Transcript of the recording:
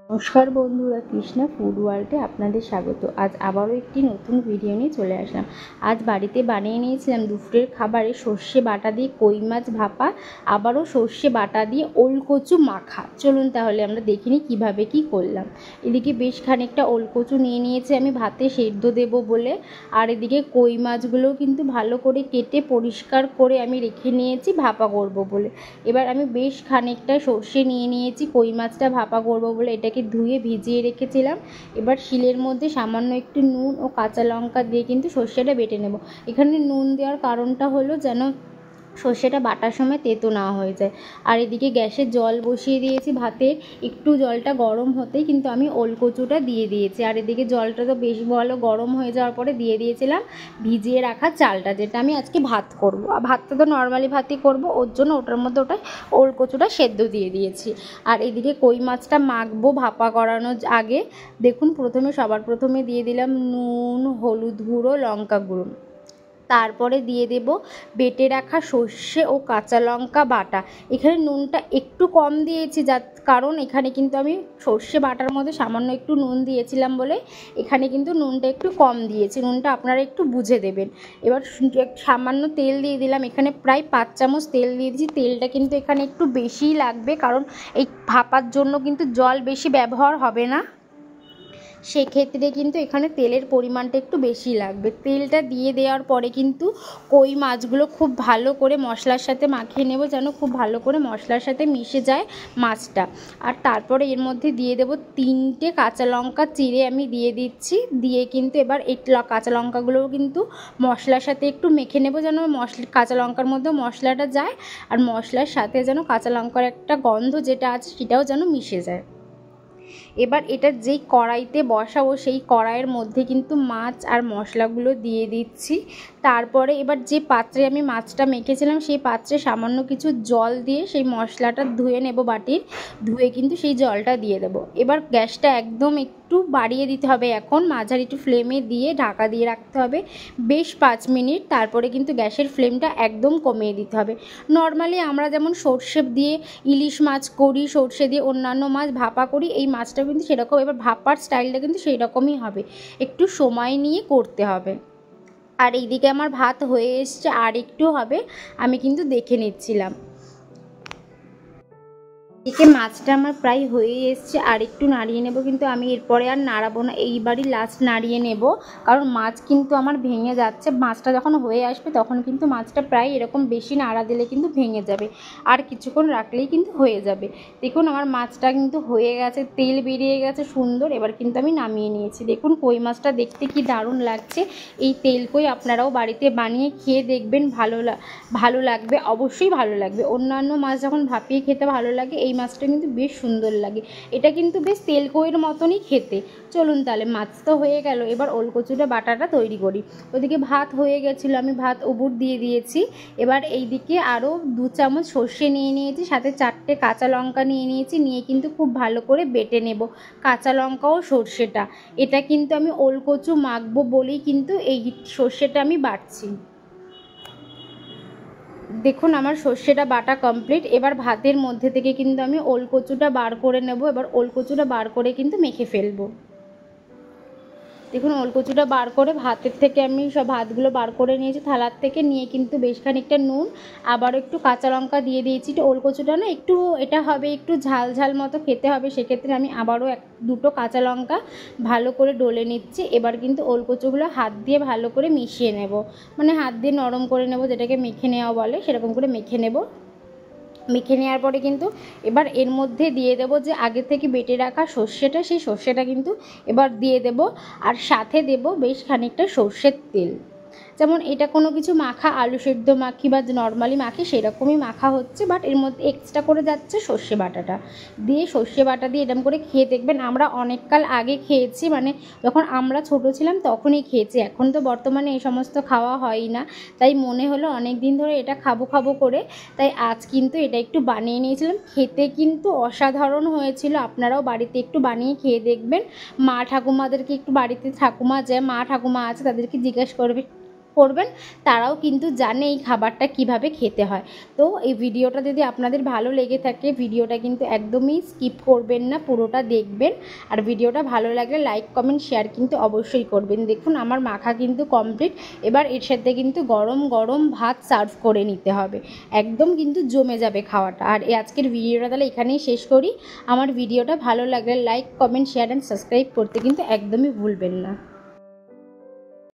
নমস্কার বন্ধুরা, কৃষ্ণা ফুড ওয়ার্ল্ডে আপনাদের স্বাগত। আজ আবারও একটি নতুন ভিডিও নিয়ে চলে আসলাম। আজ বাড়িতে বানিয়ে নিয়েছিলাম দুপুরের খাবারে সর্ষে বাটা দিয়ে কই মাছ ভাপা, আবারও সর্ষে বাটা দিয়ে ওলকচু মাখা। চলুন তাহলে আমরা দেখিনি কিভাবে কি করলাম। এদিকে বেশ খানিকটা ওলকচু নিয়ে নিয়েছি আমি ভাতে সেদ্ধ দেব বলে, আর এদিকে কই মাছগুলোও কিন্তু ভালো করে কেটে পরিষ্কার করে আমি রেখে নিয়েছি ভাপা করব বলে। এবার আমি বেশ খানিকটা সর্ষে নিয়ে নিয়েছি কই মাছটা ভাপা করব বলে, এটাকে ধুয়ে ভিজিয়ে রেখেছিলাম। এবার শিলের মধ্যে সামান্য একটু নুন ও কাঁচা লঙ্কা দিয়ে কিন্তু সর্ষেটা বেটে নেব। এখানে নুন দেওয়ার কারণটা হলো যেন সর্ষেটা বাটার সময় তেতো না হয়ে যায়। আর এদিকে গ্যাসে জল বসিয়ে দিয়েছি ভাতের, একটু জলটা গরম হতেই কিন্তু আমি ওলকচুটা দিয়ে দিয়েছি। আর এদিকে জলটা তো বেশ ভালো গরম হয়ে যাওয়ার পরে দিয়ে দিয়েছিলাম ভিজিয়ে রাখা চালটা, যেটা আমি আজকে ভাত করব। আর ভাতটা তো নর্মালি ভাতই করব, ওর জন্য ওটার মধ্যে ওলকচুটা সেদ্ধ দিয়ে দিয়েছি। আর এদিকে কই মাছটা মাখবো ভাপা করানোর আগে। দেখুন, সবার প্রথমে দিয়ে দিলাম নুন, হলুদ গুঁড়ো, লঙ্কা গুঁড়ো। তারপরে দিয়ে দেব বেটে রাখা সর্ষে ও কাঁচা লঙ্কা বাটা। এখানে নুনটা একটু কম দিয়েছি, কারণ এখানে কিন্তু আমি সর্ষে বাটার মধ্যে সামান্য একটু নুন দিয়েছিলাম বলে এখানে কিন্তু নুনটা একটু কম দিয়েছি। নুনটা আপনারা একটু বুঝে দেবেন। এবার সামান্য তেল দিয়ে দিলাম, এখানে প্রায় 5 চামচ তেল দিয়ে দিয়েছি। তেলটা কিন্তু এখানে একটু বেশিই লাগবে, কারণ এই ভাপার জন্য কিন্তু জল বেশি ব্যবহার হবে না, সেক্ষেত্রে কিন্তু এখানে তেলের পরিমাণটা একটু বেশি লাগবে। তেলটা দিয়ে দেওয়ার পরে কিন্তু কই মাছগুলো খুব ভালো করে মশলার সাথে মাখিয়ে নেব, যেন খুব ভালো করে মশলার সাথে মিশে যায় মাছটা। আর তারপরে এর মধ্যে দিয়ে দেব 3টে কাঁচা লঙ্কা চিড়ে আমি দিয়ে দিচ্ছি। দিয়ে কিন্তু এবার এই কাঁচা লঙ্কাগুলোও কিন্তু মশলার সাথে একটু মেখে নেব, যেন কাঁচা লঙ্কার মধ্যে মশলাটা যায়, আর মশলার সাথে যেন কাঁচা লঙ্কার একটা গন্ধ যেটা আছে সেটাও যেন মিশে যায়। এবার এটা যেই কড়াইতে বসাবো সেই কড়াইয়ের মধ্যে কিন্তু মাছ আর মশলাগুলো দিয়ে দিচ্ছি। তারপরে এবার যে পাত্রে আমি মাছটা মেখেছিলাম সেই পাত্রে সামান্য কিছু জল দিয়ে সেই মশলাটা ধুয়ে নেব, বাটির ধুয়ে কিন্তু সেই জলটা দিয়ে দেব। এবার গ্যাসটা একদম একটু বাড়িয়ে দিতে হবে, এখন মাঝারি একটু ফ্লেমে দিয়ে ঢাকা দিয়ে রাখতে হবে বেশ 5 মিনিট। তারপরে কিন্তু গ্যাসের ফ্লেমটা একদম কমিয়ে দিতে হবে। নর্মালি আমরা যেমন সর্ষে দিয়ে ইলিশ মাছ করি, সর্ষে দিয়ে অন্যান্য মাছ ভাপা করি, এই মাছটা কিন্তু সেরকম, এবার ভাপার স্টাইলটা কিন্তু সেই রকমই হবে, একটু সময় নিয়ে করতে হবে। আর এইদিকে আমার ভাত হয়ে এসছে, আর একটু হবে, আমি কিন্তু দেখে নিচ্ছিলাম। এদিকে মাছটা আমার প্রায় হয়ে এসছে, আর একটু নাড়িয়ে নেব, কিন্তু আমি এরপরে আর নাড়াবো না, এইবারই লাস্ট নাড়িয়ে নেব, কারণ মাছ কিন্তু আমার ভেঙে যাচ্ছে। মাছটা যখন হয়ে আসবে তখন কিন্তু মাছটা প্রায় এরকম বেশি নাড়া দিলে কিন্তু ভেঙে যাবে, আর কিছুক্ষণ রাখলেই কিন্তু হয়ে যাবে। দেখুন আমার মাছটা কিন্তু হয়ে গেছে, তেল বেরিয়ে গেছে সুন্দর। এবার কিন্তু আমি নামিয়ে নিয়েছি। দেখুন কই মাছটা দেখতে কি দারুণ লাগছে। এই তেল কই আপনারাও বাড়িতে বানিয়ে খেয়ে দেখবেন, ভালো লাগবে, অবশ্যই ভালো লাগবে। অন্যান্য মাছ যখন ভাপিয়ে খেতে ভালো লাগে, এই মাছটা কিন্তু বেশ সুন্দর লাগে। এটা কিন্তু বেশ তেলকইয়ের মতনই খেতে। চলুন তাহলে, মাছ তো হয়ে গেল, এবার ওলকচুটা বাটাটা তৈরি করি। ওদিকে ভাত হয়ে গেছিলো, আমি ভাত উবুর দিয়ে দিয়েছি। এবার এইদিকে আরও 2 চামচ সর্ষে নিয়ে নিয়েছি, সাথে 4টে কাঁচা লঙ্কা নিয়ে নিয়েছি, নিয়ে কিন্তু খুব ভালো করে বেটে নেব কাঁচা লঙ্কা ও সর্ষেটা। এটা কিন্তু আমি ওলকচু মাখবো বলেই কিন্তু এই সর্ষেটা আমি বাটছি। দেখুন আমার সর্ষেটা বাটা কমপ্লিট। এবার ভাতের মধ্যে থেকে কিন্তু আমি ওলকচুটা বার করে নেব। এবার ওলকচুটা বার করে কিন্তু মেখে ফেলবো। দেখুন ওলকচুটা বার করে ভাতের থেকে আমি সব ভাতগুলো বার করে নিয়েছি থালার থেকে, নিয়ে কিন্তু বেশ খানিকটা নুন, আবারও একটু কাঁচা লঙ্কা দিয়ে দিয়েছি। ওলকচুটা না একটু এটা হবে একটু ঝাল ঝাল মতো খেতে হবে, সেক্ষেত্রে আমি আবারও 2টো কাঁচা লঙ্কা ভালো করে ডলে নিচ্ছি। এবার কিন্তু ওলকচুগুলো হাত দিয়ে ভালো করে মিশিয়ে নেব, মানে হাত দিয়ে নরম করে নেব, যেটাকে মেখে নেওয়া বলে, সেরকম করে মেখে নেব। মেখে নেওয়ার পরে কিন্তু এবার এর মধ্যে দিয়ে দেব যে আগে থেকে বেটে রাখা সর্ষেটা, সেই সর্ষেটা কিন্তু এবার দিয়ে দেব, আর সাথে দেব বেশ খানিকটা সর্ষের তেল। যেমন এটা কোনো কিছু মাখা, আলু সেদ্ধ মাখি বা নর্মালি মাখি সেরকমই মাখা হচ্ছে, বাট এর মধ্যে এক্সট্রা করে যাচ্ছে সর্ষে বাটাটা দিয়ে। সর্ষে বাটা দিয়ে এরকম করে খেয়ে দেখবেন। আমরা অনেককাল আগে খেয়েছি, মানে যখন আমরা ছোট ছিলাম তখনই খেয়েছি, এখন তো বর্তমানে এই সমস্ত খাওয়া হয় না, তাই মনে হলো অনেক দিন ধরে এটা খাবো খাবো করে, তাই আজ কিন্তু এটা একটু বানিয়ে নিয়েছিলাম। খেতে কিন্তু অসাধারণ হয়েছিল, আপনারাও বাড়িতে একটু বানিয়ে খেয়ে দেখবেন। মা ঠাকুমাদেরকে একটু, বাড়িতে ঠাকুমা মা ঠাকুমা আছে তাদেরকে জিজ্ঞেস করবে করবেন তারাও কিন্তু জানে এই খাবারটা কিভাবে খেতে হয়। তো এই ভিডিওটা যদি আপনাদের ভালো লেগে থাকে ভিডিওটা কিন্তু একদমই স্কিপ করবেন না, পুরোটা দেখবেন। আর ভিডিওটা ভালো লাগলে লাইক কমেন্ট শেয়ার কিন্তু অবশ্যই করবেন। দেখুন আমার মাখা কিন্তু কমপ্লিট। এবার এর সাথে কিন্তু গরম গরম ভাত সার্ভ করে নিতে হবে, একদম কিন্তু জমে যাবে খাওয়াটা। আর আজকের ভিডিওটা তাহলে এখানেই শেষ করি। আমার ভিডিওটা ভালো লাগলে like comment share and subscribe করতে কিন্তু একদমই ভুলবেন না।